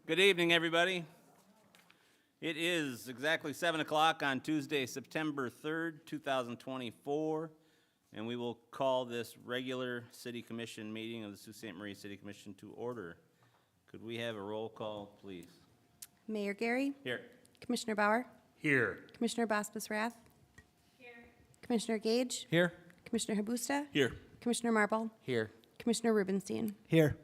Good evening, everybody. It is exactly 7 o'clock on Tuesday, September 3rd, 2024, and we will call this regular City Commission meeting of the Sault Ste. Marie City Commission to order. Could we have a roll call, please? Mayor Gary, Here. Commissioner Bauer, Here. Commissioner Bosbus-Rath, Commissioner Gage, Here. Commissioner Habusta, Here. Commissioner Marble, Here. Commissioner Rubenstein. Here.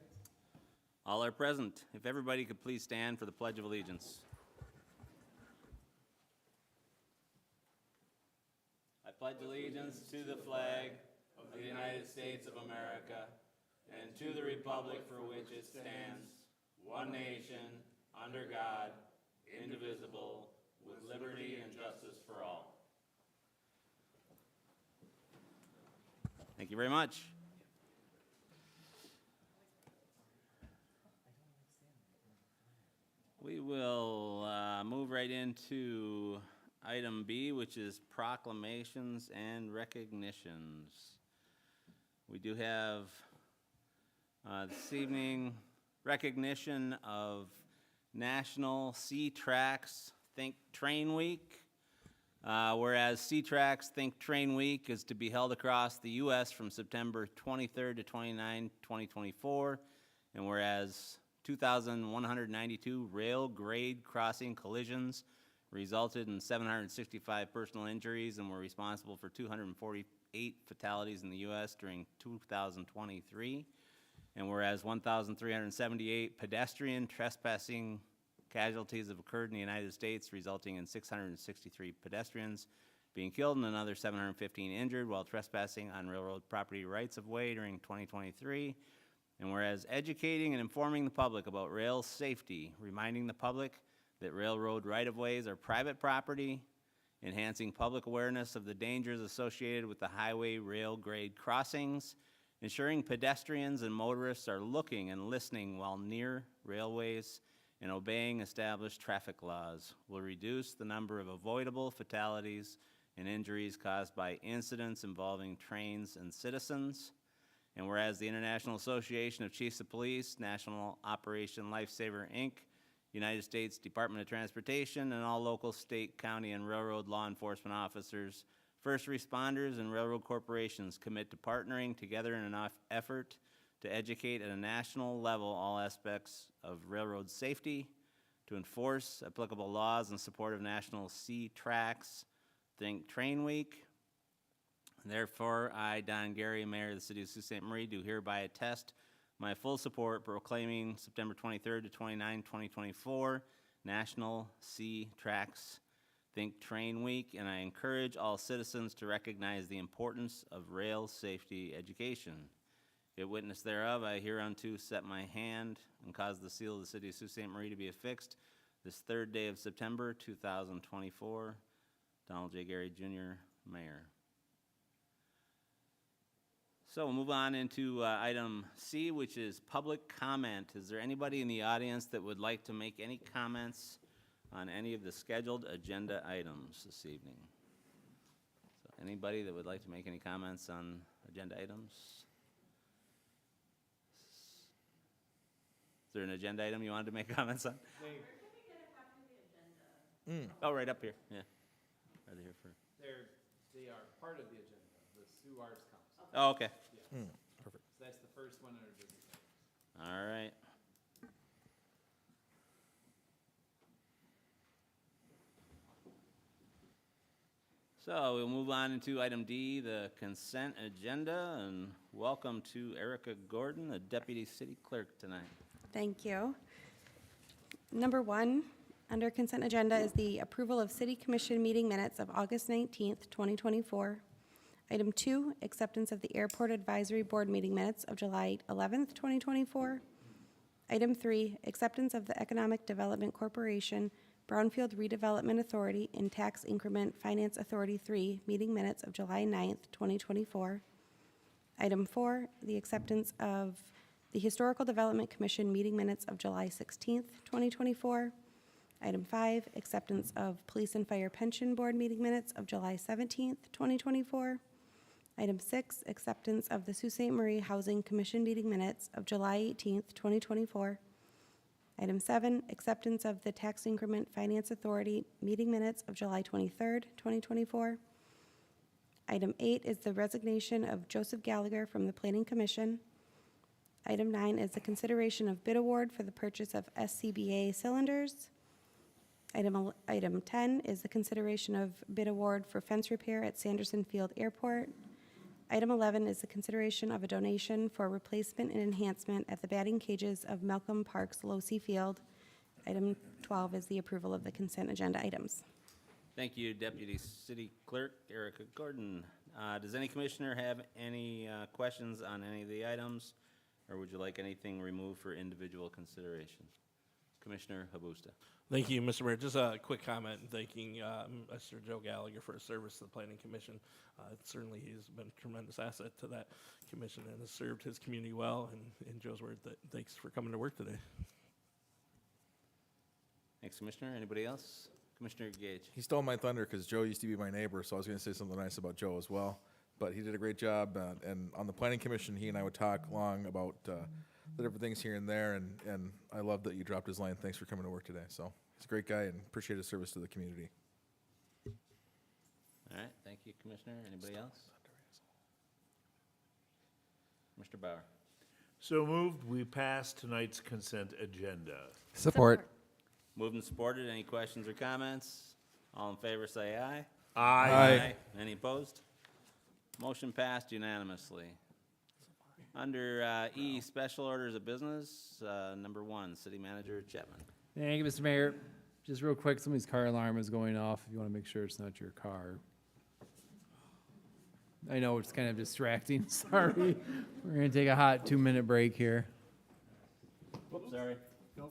All are present. If everybody could please stand for the Pledge of Allegiance. I pledge allegiance to the flag of the United States of America and to the republic for which it stands, one nation, under God, indivisible, with liberty and justice for all. Thank you very much. We will move right into item B, which is proclamations and recognitions. We do have this evening recognition of National C-Trax Think Train Week. Whereas C-Trax Think Train Week is to be held across the U.S. from September 23rd to 29, 2024, and whereas 2,192 rail grade crossing collisions resulted in 765 personal injuries and were responsible for 248 fatalities in the U.S. during 2023. And whereas 1,378 pedestrian trespassing casualties have occurred in the United States, resulting in 663 pedestrians being killed and another 715 injured while trespassing on railroad property rights of way during 2023. And whereas educating and informing the public about rail safety, reminding the public that railroad right-of-ways are private property, enhancing public awareness of the dangers associated with the highway rail grade crossings, ensuring pedestrians and motorists are looking and listening while near railways, and obeying established traffic laws will reduce the number of avoidable fatalities and injuries caused by incidents involving trains and citizens. And whereas the International Association of Chiefs of Police, National Operation Lifesaver, Inc., United States Department of Transportation, and all local, state, county, and railroad law enforcement officers, first responders, and railroad corporations commit to partnering together in an effort to educate at a national level all aspects of railroad safety, to enforce applicable laws in support of National C-Trax Think Train Week. Therefore, I, Don Gary, Mayor of the City of Sault Ste. Marie, do hereby attest my full support proclaiming September 23rd to 29, 2024, National C-Trax Think Train Week, and I encourage all citizens to recognize the importance of rail safety education. If witness thereof, I hereunto set my hand and cause the seal of the City of Sault Ste. Marie to be affixed this third day of September 2024. Donald J. Gary, Jr., Mayor. So we'll move on into item C, which is public comment. Is there anybody in the audience that would like to make any comments on any of the scheduled agenda items this evening? So anybody that would like to make any comments on agenda items? Is there an agenda item you wanted to make comments on? Where can we get a copy of the agenda? Oh, right up here, yeah. Right here for. They are part of the agenda, the Sioux Arts Council. Oh, okay. Perfect. So that's the first one under business items. All right. So we'll move on into item D, the consent agenda, and welcome to Erica Gordon, the Deputy City Clerk tonight. Thank you. Number 1, under consent agenda is the approval of City Commission meeting minutes of August 19th, 2024. Item 2, acceptance of the Airport Advisory Board meeting minutes of July 11th, 2024. Item 3, acceptance of the Economic Development Corporation Brownfield Redevelopment Authority and Tax Increment Finance Authority 3 meeting minutes of July 9th, 2024. Item 4, the acceptance of the Historical Development Commission meeting minutes of July 16th, 2024. Item 5, acceptance of Police and Fire Pension Board meeting minutes of July 17th, 2024. Item 6, acceptance of the Sault Ste. Marie Housing Commission meeting minutes of July 18th, 2024. Item 7, acceptance of the Tax Increment Finance Authority meeting minutes of July 23rd, 2024. Item 8 is the resignation of Joseph Gallagher from the Planning Commission. Item 9 is the consideration of bid award for the purchase of SCBA cylinders. Item 10 is the consideration of bid award for fence repair at Sanderson Field Airport. Item 11 is the consideration of a donation for replacement and enhancement at the batting cages of Malcolm Park's Losi Field. Item 12 is the approval of the consent agenda items. Thank you, Deputy City Clerk Erica Gordon. Does any commissioner have any questions on any of the items, or would you like anything removed for individual consideration? Commissioner Habusta. Thank you, Mr. Mayor. Just a quick comment thanking Mr. Joe Gallagher for his service to the Planning Commission. Certainly, he's been a tremendous asset to that commission and has served his community well. And in Joe's word, thanks for coming to work today. Thanks, Commissioner. Anybody else? Commissioner Gage. He stole my thunder because Joe used to be my neighbor, so I was going to say something nice about Joe as well. But he did a great job, and on the Planning Commission, he and I would talk long about the different things here and there, and I love that you dropped his line. Thanks for coming to work today. So he's a great guy and appreciate his service to the community. All right, thank you, Commissioner. Anybody else? Mr. Bauer. So moved, we pass tonight's consent agenda. Support. Moved and supported. Any questions or comments? All in favor, say aye. Aye. Any opposed? Motion passed unanimously. Under E, special orders of business, number 1, City Manager Chapman. Thank you, Mr. Mayor. Just real quick, somebody's car alarm is going off. If you want to make sure it's not your car. I know it's kind of distracting. Sorry. We're going to take a hot 2-minute break here. Whoops, sorry. My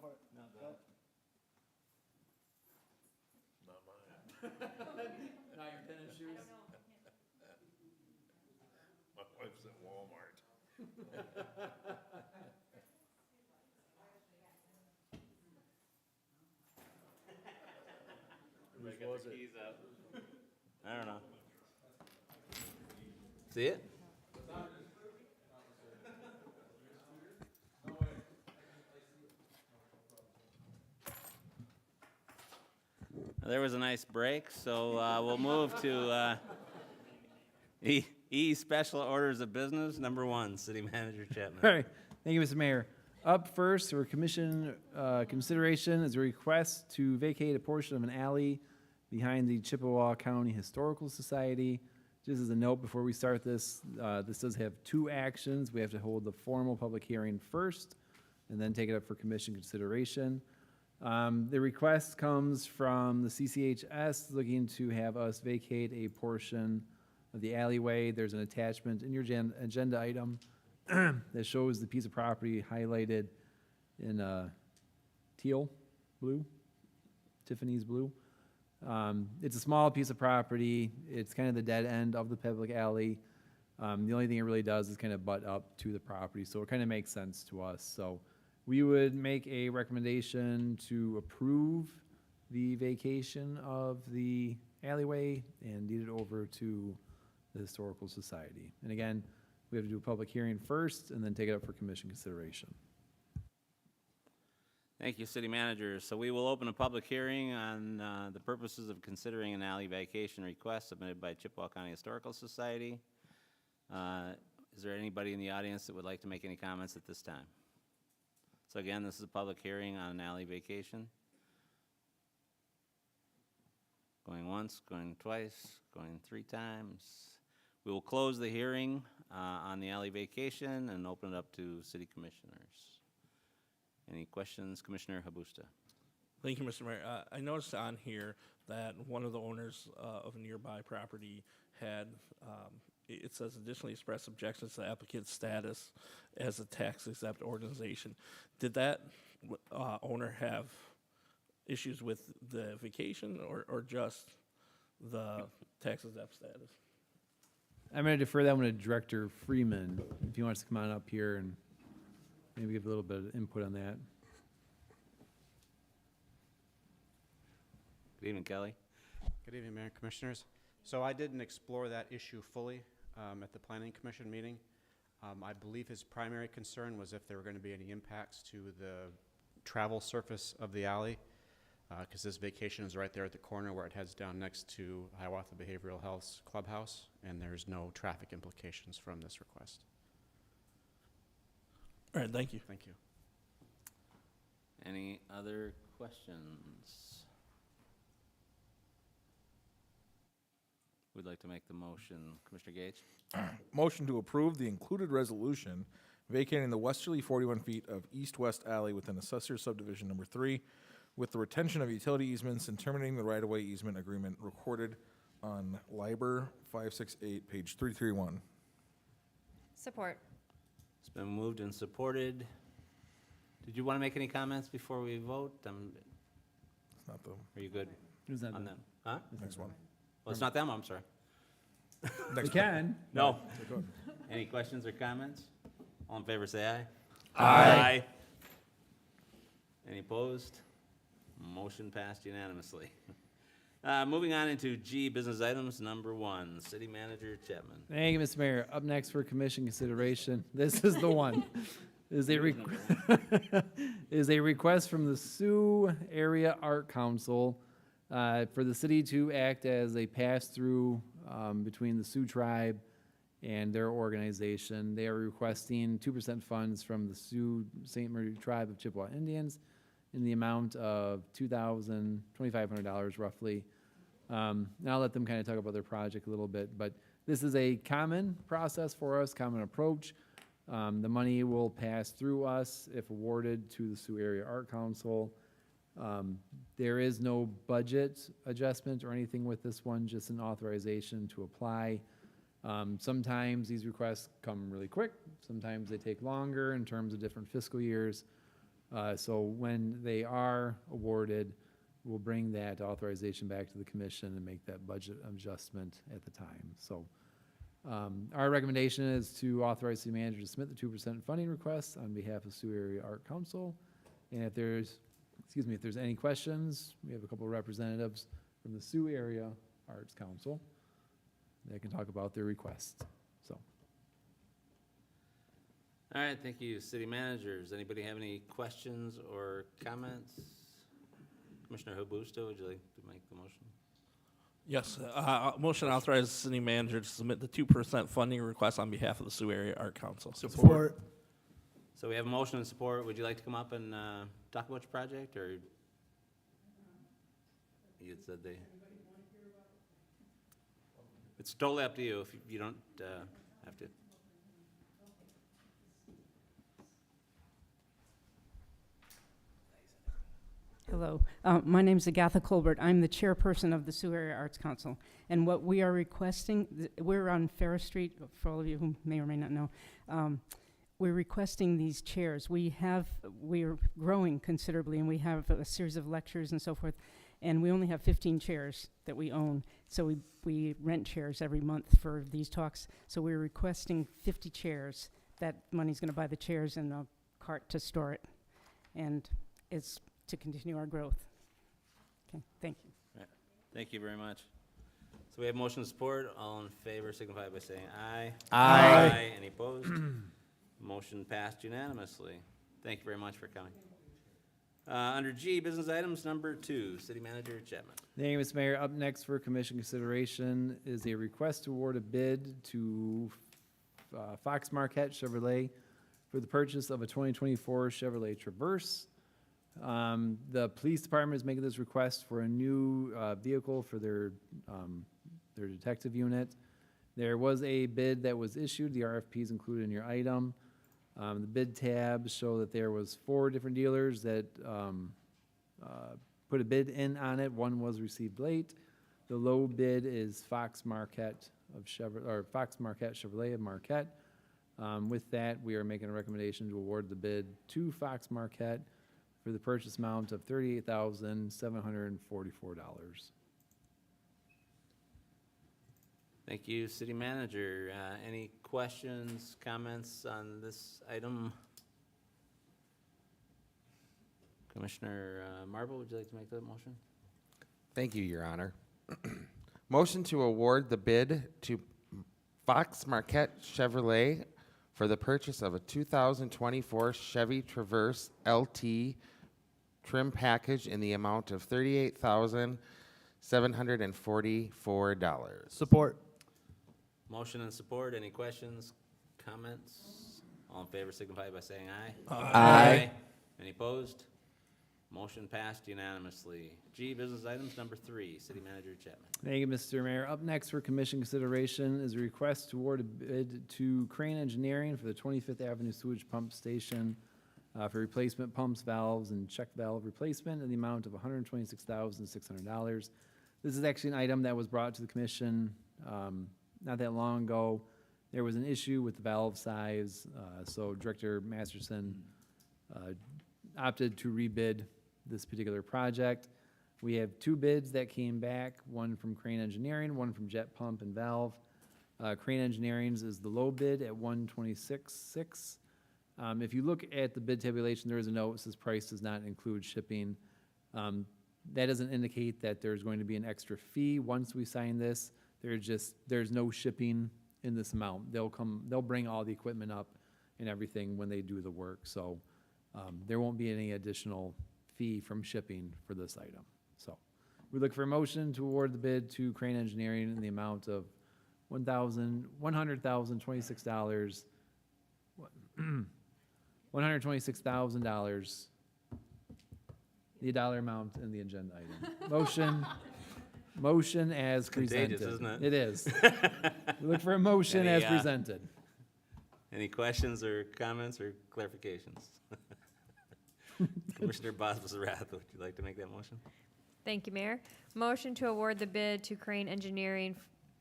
wife's at Walmart. I don't know. See it? There was a nice break, so we'll move to E, special orders of business, number 1, City Manager Chapman. All right. Thank you, Mr. Mayor. Up first for commission consideration is a request to vacate a portion of an alley behind the Chippewa County Historical Society. Just as a note before we start this, this does have 2 actions. We have to hold the formal public hearing first and then take it up for commission consideration. The request comes from the CCHS looking to have us vacate a portion of the alleyway. There's an attachment in your agenda item that shows the piece of property highlighted in teal blue, Tiffany's blue. It's a small piece of property. It's kind of the dead end of the public alley. The only thing it really does is kind of butt up to the property, so it kind of makes sense to us. So we would make a recommendation to approve the vacation of the alleyway and deed it over to the Historical Society. And again, we have to do a public hearing first and then take it up for commission consideration. Thank you, City Manager. So we will open a public hearing on the purposes of considering an alley vacation request submitted by Chippewa County Historical Society. Is there anybody in the audience that would like to make any comments at this time? So again, this is a public hearing on an alley vacation. Going once, going twice, going 3 times. We will close the hearing on the alley vacation and open it up to city commissioners. Any questions, Commissioner Habusta? Thank you, Mr. Mayor. I noticed on here that one of the owners of a nearby property had, it says additionally expressed objections to the applicant's status as a tax-exempt organization. Did that owner have issues with the vacation or just the tax-exempt status? I'm going to defer that one to Director Freeman, if he wants to come on up here and maybe give a little bit of input on that. Good evening, Kelly. Good evening, Mayor and Commissioners. So I didn't explore that issue fully at the Planning Commission meeting. I believe his primary concern was if there were going to be any impacts to the travel surface of the alley, because this vacation is right there at the corner where it heads down next to Hiawatha Behavioral Health's clubhouse, and there's no traffic implications from this request. All right, thank you. Thank you. Any other questions? Would like to make the motion, Commissioner Gage? Motion to approve the included resolution vacating the westerly 41 feet of east-west alley within Assessor Subdivision Number 3 with the retention of utility easements and terminating the right-of-way easement agreement recorded on Liber 568, page 331. Support. It's been moved and supported. Did you want to make any comments before we vote? It's not the Are you good Who's that? on them? Huh? next one. Well, it's not them, I'm sorry. We Next one. can. No. Go ahead. Any questions or comments? All in favor, say aye. Aye. Any opposed? Motion passed unanimously. Moving on into G, business items, number 1, City Manager Chapman. Thank you, Mr. Mayor. Up next for commission consideration, this is the one. Is a request from the Sioux Area Art Council for the city to act as a pass-through between the Sioux tribe and their organization. They are requesting 2% funds from the Sioux St. Marie Tribe of Chippewa Indians in the amount of $2,500 roughly. And I'll let them kind of talk about their project a little bit, but this is a common process for us, common approach. The money will pass through us if awarded to the Sioux Area Art Council. There is no budget adjustment or anything with this one, just an authorization to apply. Sometimes these requests come really quick, sometimes they take longer in terms of different fiscal years. So when they are awarded, we'll bring that authorization back to the commission and make that budget adjustment at the time. So our recommendation is to authorize the manager to submit the 2% funding request on behalf of Sioux Area Art Council. And if there's any questions, we have a couple of representatives from the Sioux Area Arts Council that can talk about their request. So, All right, thank you, City Managers. Anybody have any questions or comments? Commissioner Habusto, would you like to make the motion? Yes, motion to authorize the city manager to submit the 2% funding request on behalf of the Sioux Area Art Council. Support. So we have a motion and support. Would you like to come up and talk about your project, or? You said they. It's totally up to you if you don't have to. Hello, my name's Agatha Colbert. I'm the chairperson of the Sioux Area Arts Council. And what we are requesting, we're on Ferris Street, for all of you who may or may not know. We're requesting these chairs. We are growing considerably, and we have a series of lectures and so forth. And we only have 15 chairs that we own. So we rent chairs every month for these talks. So we're requesting 50 chairs. That money's going to buy the chairs and a cart to store it. And it's to continue our growth. Okay, thank you. Thank you very much. So we have motion and support. All in favor signify by saying aye. Aye. Any opposed? Motion passed unanimously. Thank you very much for coming. Under G, business items, number 2, City Manager Chapman. thank you, Mr. Mayor. Up next for commission consideration is a request to award a bid to Fox Marquette Chevrolet for the purchase of a 2024 Chevrolet Traverse. The police department is making this request for a new vehicle for their detective unit. There was a bid that was issued. The RFP is included in your item. The bid tabs show that there was 4 different dealers that put a bid in on it. One was received late. The low bid is Fox Marquette Chevrolet of Marquette. With that, we are making a recommendation to award the bid to Fox Marquette for the purchase amount of $38,744. Thank you, City Manager. Any questions, comments on this item? Commissioner Marble, would you like to make that motion? Thank you, Your Honor. Motion to award the bid to Fox Marquette Chevrolet for the purchase of a 2024 Chevy Traverse LT trim package in the amount of $38,744. Support. Motion and support. Any questions, comments? All in favor signify by saying aye. Aye. Any opposed? Motion passed unanimously. G, business items number 3, City Manager Chapman. Thank you, Mr. Mayor. Up next for commission consideration is a request to award a bid to Crane Engineering for the 25th Avenue Sewage Pump Station for replacement pumps, valves, and check valve replacement in the amount of $126,600. This is actually an item that was brought to the commission not that long ago. There was an issue with the valve size, so Director Masterson opted to rebid this particular project. We have 2 bids that came back, one from Crane Engineering, one from Jet Pump and Valve. Crane Engineering's is the low bid at $126,600. If you look at the bid tabulation, there is a note that says price does not include shipping. That doesn't indicate that there's going to be an extra fee once we sign this. There's no shipping in this amount. They'll bring all the equipment up and everything when they do the work. So there won't be any additional fee from shipping for this item. So we look for a motion to award the bid to Crane Engineering in the amount of $126,000, $126,000, the dollar amount in the agenda item. Motion as presented. Contagious, isn't it? It is. We look for a motion as presented. Any questions or comments or clarifications? Commissioner Boswell-Zarath, would you like to make that motion? Thank you, Mayor. Motion to award the bid to Crane Engineering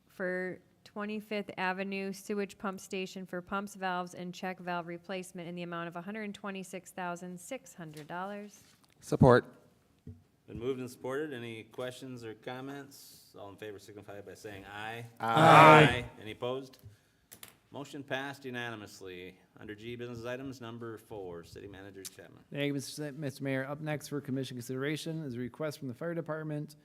for 25th Avenue Sewage Pump Station for pumps, valves, and check valve replacement in the amount of $126,600. Support. Been moved and supported. Any questions or comments? All in favor signify by saying aye. Aye. Any opposed? Motion passed unanimously. Under G, business items number 4, City Manager Chapman. Thank you, Mr. Mayor. Up next for commission consideration is a request from the fire department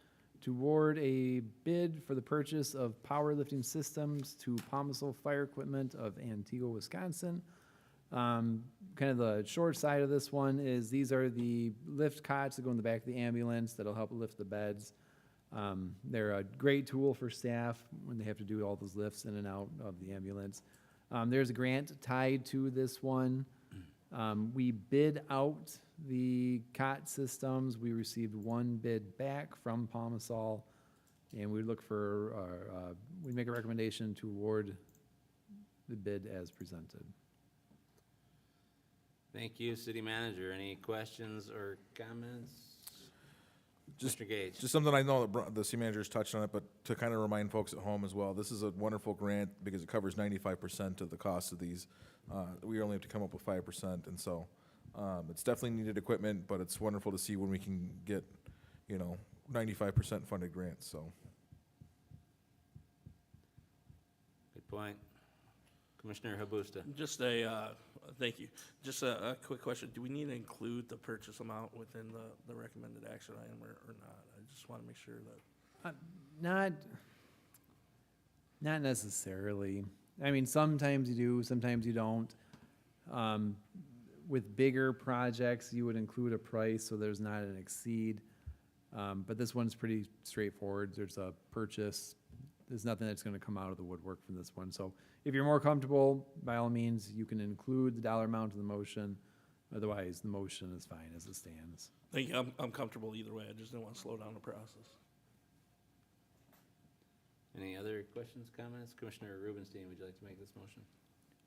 to award a bid for the purchase of powerlifting systems to Palmsville Fire Equipment of Antigua, Wisconsin. Kind of the short side of this one is these are the lift cots that go in the back of the ambulance that'll help lift the beds. They're a great tool for staff when they have to do all those lifts in and out of the ambulance. There's a grant tied to this one. We bid out the cot systems. We received 1 bid back from Palmsville, and we look for, we make a recommendation to award the bid as presented. Thank you, City Manager. Any questions or comments? Mr. Gage. Just something I know that the city manager's touched on it, but to kind of remind folks at home as well, this is a wonderful grant because it covers 95% of the cost of these. We only have to come up with 5%, and so it's definitely needed equipment, but it's wonderful to see when we can get, 95% funded grants, so. Good point. Commissioner Habusta. Just thank you. Just a quick question. Do we need to include the purchase amount within the recommended action item or not? I just want to make sure that. Not necessarily. I mean, sometimes you do, sometimes you don't. With bigger projects, you would include a price so there's not an exceed. But this one's pretty straightforward. There's a purchase. There's nothing that's going to come out of the woodwork from this one. So if you're more comfortable, by all means, you can include the dollar amount in the motion. Otherwise, the motion is fine as it stands. Thank you. I'm comfortable either way. I just didn't want to slow down the process. Any other questions, comments? Commissioner Rubenstein, would you like to make this motion?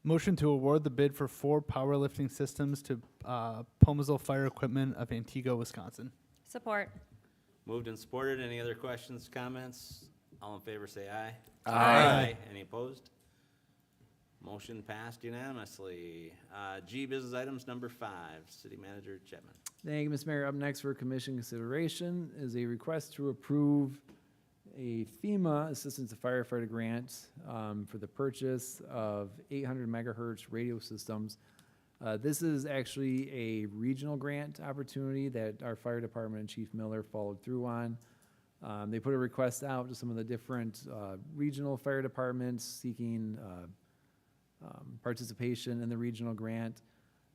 Motion to award the bid for 4 powerlifting systems to Palmsville Fire Equipment of Antigua, Wisconsin. Support. Moved and supported. Any other questions, comments? All in favor say aye. Aye. Any opposed? Motion passed unanimously. G, business items number 5, City Manager Chapman. Thank you, Mr. Mayor. Up next for commission consideration is a request to approve a FEMA Assistance to Firefighter grant for the purchase of 800 megahertz radio systems. This is actually a regional grant opportunity that our fire department and Chief Miller followed through on. They put a request out to some of the different regional fire departments seeking participation in the regional grant.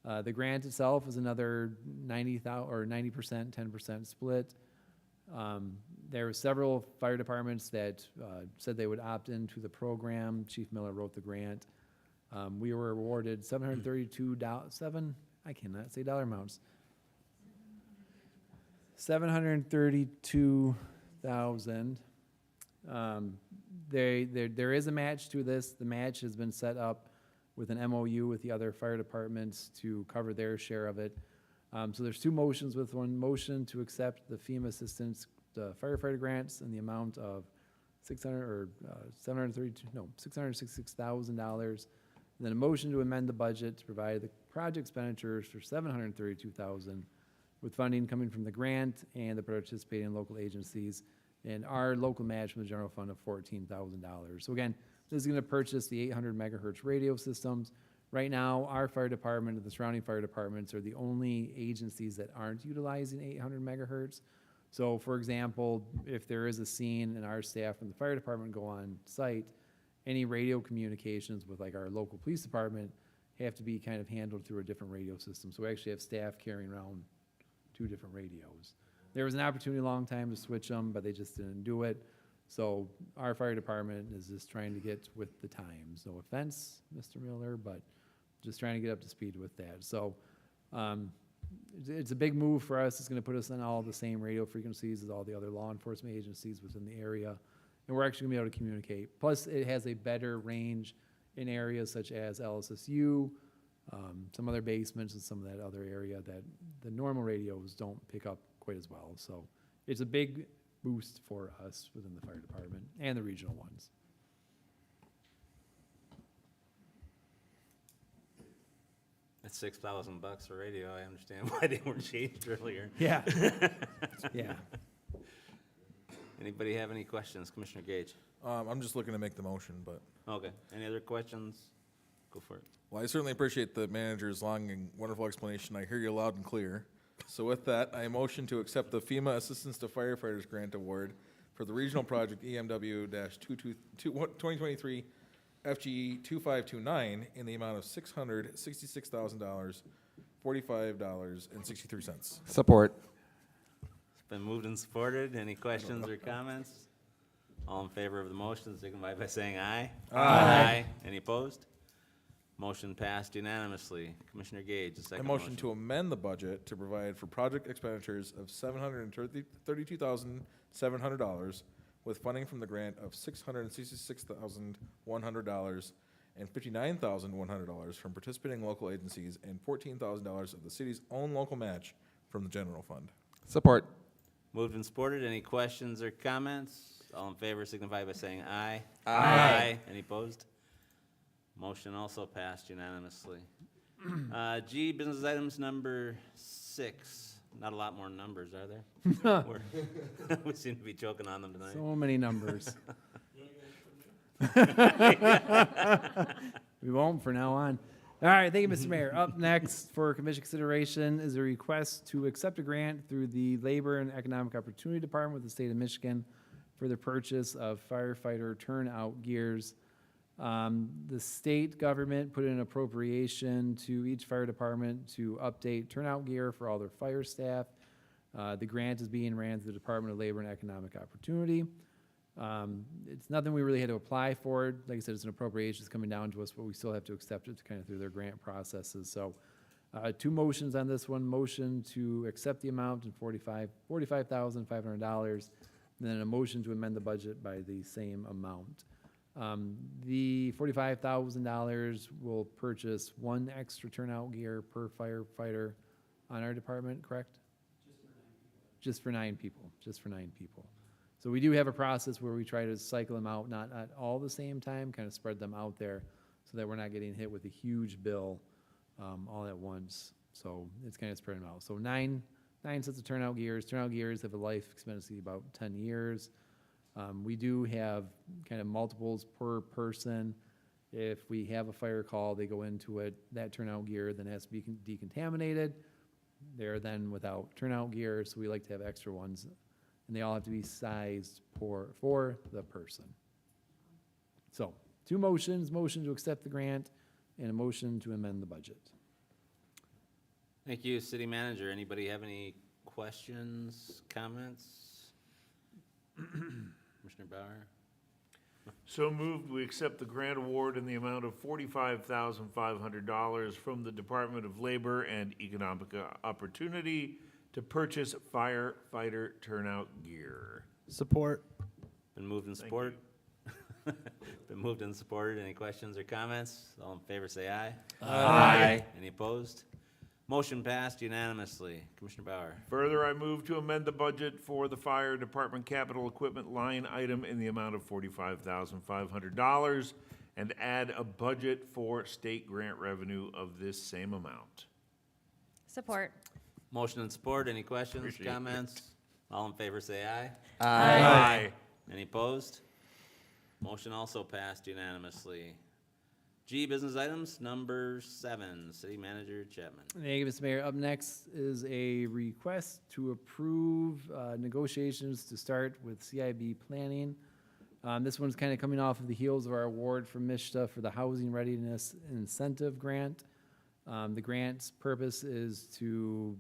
The grant itself is another 90,000 or 90%, 10% split. There were several fire departments that said they would opt into the program. Chief Miller wrote the grant. We were awarded I cannot say dollar amounts. $732,000. There is a match to this. The match has been set up with an MOU with the other fire departments to cover their share of it. So there's two motions, with one motion to accept the FEMA assistance firefighter grants in the amount of $666,000. Then a motion to amend the budget to provide the project expenditures for $732,000, with funding coming from the grant and the participating local agencies, and our local match from the general fund of $14,000. So again, this is going to purchase the 800 megahertz radio systems. Right now, our fire department and the surrounding fire departments are the only agencies that aren't utilizing 800 megahertz. So for example, if there is a scene and our staff from the fire department go on site, any radio communications with like our local police department have to be kind of handled through a different radio system. So we actually have staff carrying around two different radios. There was an opportunity a long time to switch them, but they just didn't do it. So our fire department is just trying to get with the times. No offense, Mr. Miller, but just trying to get up to speed with that. So it's a big move for us. It's going to put us on all the same radio frequencies as all the other law enforcement agencies within the area. And we're actually going to be able to communicate. Plus, it has a better range in areas such as LSSU, some other basements, and some of that other area that the normal radios don't pick up quite as well. So it's a big boost for us within the fire department and the regional ones. It's $6,000 for radio. I understand why they were changed earlier. Yeah. Yeah. Anybody have any questions? Commissioner Gage? I'm just looking to make the motion, but, Okay. Any other questions? Go for it. well, I certainly appreciate the manager's long and wonderful explanation. I hear you loud and clear. So with that, I motion to accept the FEMA Assistance to Firefighters Grant Award for the regional project EMW-2023 FGE 2529 in the amount of $666,000, $45.63. Support. It's been moved and supported. Any questions or comments? All in favor of the motion, signify by saying aye. Aye. Any opposed? Motion passed unanimously. Commissioner Gage, the I second motion to amend the budget to provide for project expenditures of $732,700 with funding from the grant of $666,100 and $59,100 from participating local agencies and $14,000 of the city's own local match from the general fund. Support. Moved and supported. Any questions or comments? All in favor signify by saying aye. Aye. Any opposed? Motion also passed unanimously. G, business items number 6. Not a lot more numbers, are there? We seem to be choking on them tonight. So many numbers. We won't from now on. All right, thank you, Mr. Mayor. Up next for commission consideration is a request to accept a grant through the Labor and Economic Opportunity Department with the state of Michigan for the purchase of firefighter turnout gears. The state government put in an appropriation to each fire department to update turnout gear for all their fire staff. The grant is being ran through the Department of Labor and Economic Opportunity. It's nothing we really had to apply for. Like I said, it's an appropriation that's coming down to us, but we still have to accept it kind of through their grant processes. So two motions on this one. Motion to accept the amount and $45,500, then a motion to amend the budget by the same amount. The $45,000 will purchase one extra turnout gear per firefighter on our department, correct? Just for 9 people. Just for 9 people. So we do have a process where we try to cycle them out, not at all the same time, kind of spread them out there so that we're not getting hit with a huge bill all at once. So it's kind of spreading them out. So nine sets of turnout gears. Turnout gears have a life expectancy of about 10 years. We do have kind of multiples per person. If we have a fire call, they go into it, that turnout gear then has to be decontaminated. They're then without turnout gear, so we like to have extra ones. And they all have to be sized for the person. So, two motions, motion to accept the grant and a motion to amend the budget. Thank you, City Manager. Anybody have any questions, comments? Commissioner Bauer? So moved, we accept the grant award in the amount of $45,500 from the Department of Labor and Economic Opportunity to purchase firefighter turnout gear. Support. Been moved and supported. Been moved and supported. Any questions or comments? All in favor, say aye. Aye. Any opposed? Motion passed unanimously. Commissioner Bauer. Further, I move to amend the budget for the fire department capital equipment line item in the amount of $45,500 and add a budget for state grant revenue of this same amount. Support. Motion and support. Any questions, Appreciate it. comments? All in favor, say aye. Aye. Any opposed? Motion also passed unanimously. G, business items, number 7, City Manager Chapman. Thank you, Mr. Mayor. Up next is a request to approve negotiations to start with CIB planning. This one's kind of coming off of the heels of our award from MISTA for the Housing Readiness Incentive Grant. The grant's purpose is to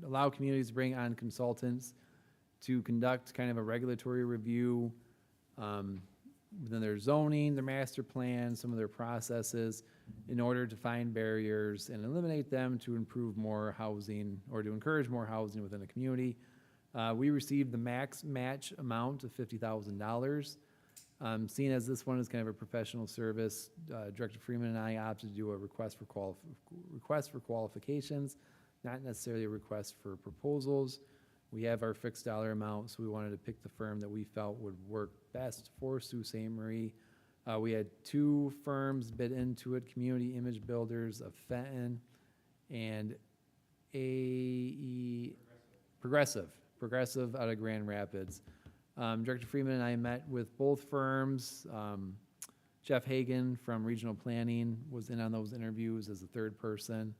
allow communities to bring on consultants to conduct kind of a regulatory review within their zoning, their master plan, some of their processes, in order to find barriers and eliminate them to improve more housing or to encourage more housing within a community. We received the max match amount of $50,000. Seeing as this one is kind of a professional service, Director Freeman and I opted to do a request for qualifications, not necessarily a request for proposals. We have our fixed dollar amount, so we wanted to pick the firm that we felt would work best for Sault Ste. Marie. We had 2 firms bid into it, Community Image Builders of Fenton and Progressive out of Grand Rapids. Director Freeman and I met with both firms. Jeff Hagan from Regional Planning was in on those interviews as a third person.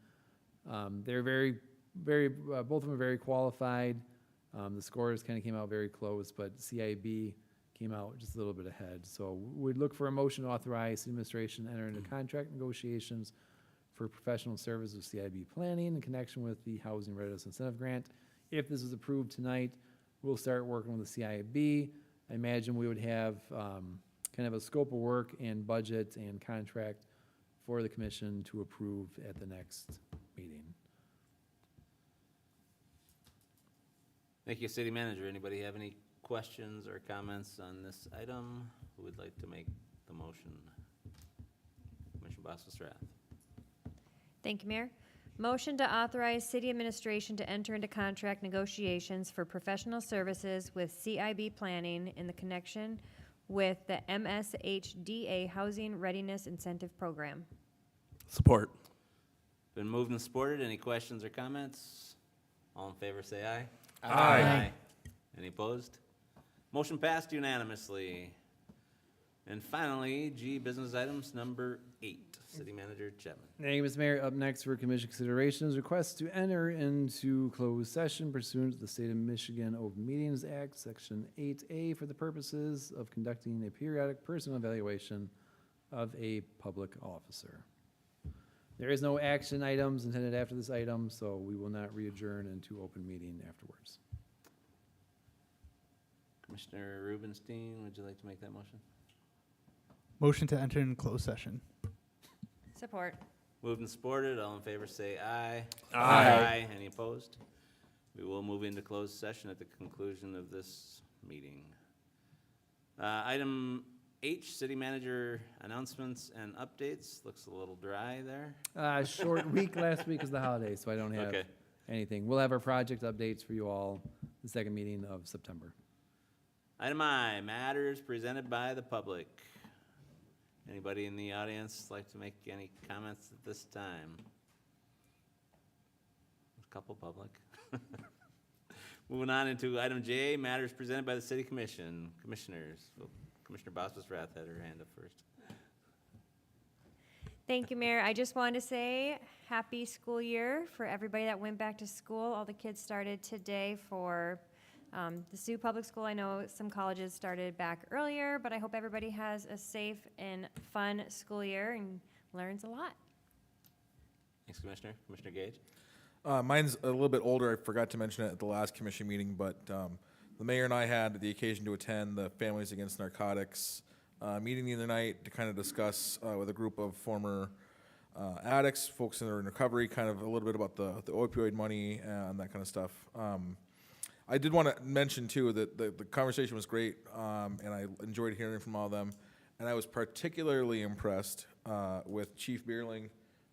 They're both of them are very qualified. The scores kind of came out very close, but CIB came out just a little bit ahead. So we'd look for a motion to authorize the administration to enter into contract negotiations for professional services of CIB planning in connection with the Housing Readiness Incentive Grant. If this is approved tonight, we'll start working with the CIB. I imagine we would have kind of a scope of work and budget and contract for the commission to approve at the next meeting. Thank you, City Manager. Anybody have any questions or comments on this item? Who would like to make the motion? Commissioner Boswell-Strath. Thank you, Mayor. Motion to authorize city administration to enter into contract negotiations for professional services with CIB Planning in the connection with the MSHDA Housing Readiness Incentive Program. Support. Been moved and supported. Any questions or comments? All in favor, say aye. Aye. Any opposed? Motion passed unanimously. And finally, G, business items, number 8, City Manager Chapman. Thank you, Mr. Mayor. Up next for commission consideration is request to enter into closed session pursuant to the State of Michigan Open Meetings Act, Section 8A, for the purposes of conducting a periodic personal evaluation of a public officer. There is no action items intended after this item, so we will not re-adjourn into open meeting afterwards. Commissioner Rubenstein, would you like to make that motion? Motion to enter in closed session. Support. Moved and supported. All in favor, say aye. Aye. Any opposed? We will move into closed session at the conclusion of this meeting. Item H, City Manager announcements and updates. Looks a little dry there. Short week last week was the holiday, so I don't have Okay. anything. We'll have our project updates for you all the second meeting of September. Item I, matters presented by the public. Anybody in the audience like to make any comments at this time? A couple public. Moving on into item J, matters presented by the City Commission. Commissioners, well, Commissioner Boswell-Strath had her hand up first. Thank you, Mayor. I just wanted to say happy school year for everybody that went back to school. All the kids started today for the Sioux Public School. I know some colleges started back earlier, but I hope everybody has a safe and fun school year and learns a lot. Thanks, Commissioner. Commissioner Gage? Mine's a little bit older. I forgot to mention it at the last commission meeting, but the mayor and I had the occasion to attend the Families Against Narcotics meeting the other night to kind of discuss with a group of former addicts, folks that are in recovery, kind of a little bit about the opioid money and that kind of stuff. I did want to mention, too, that the conversation was great, and I enjoyed hearing from all of them. And I was particularly impressed with Chief Bierling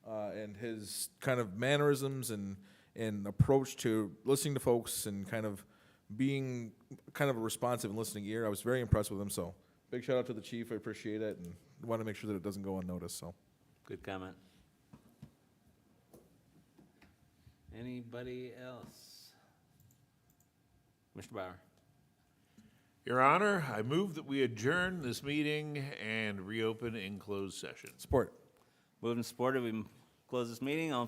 and his kind of mannerisms and approach to listening to folks and kind of being kind of a responsive and listening ear. I was very impressed with him, so big shout out to the chief. I appreciate it and want to make sure that it doesn't go unnoticed, so. Good comment. Anybody else? Mr. Bauer? Your Honor, I move that we adjourn this meeting and reopen in closed session. Support. Moved and supported, we close this meeting. All in favor?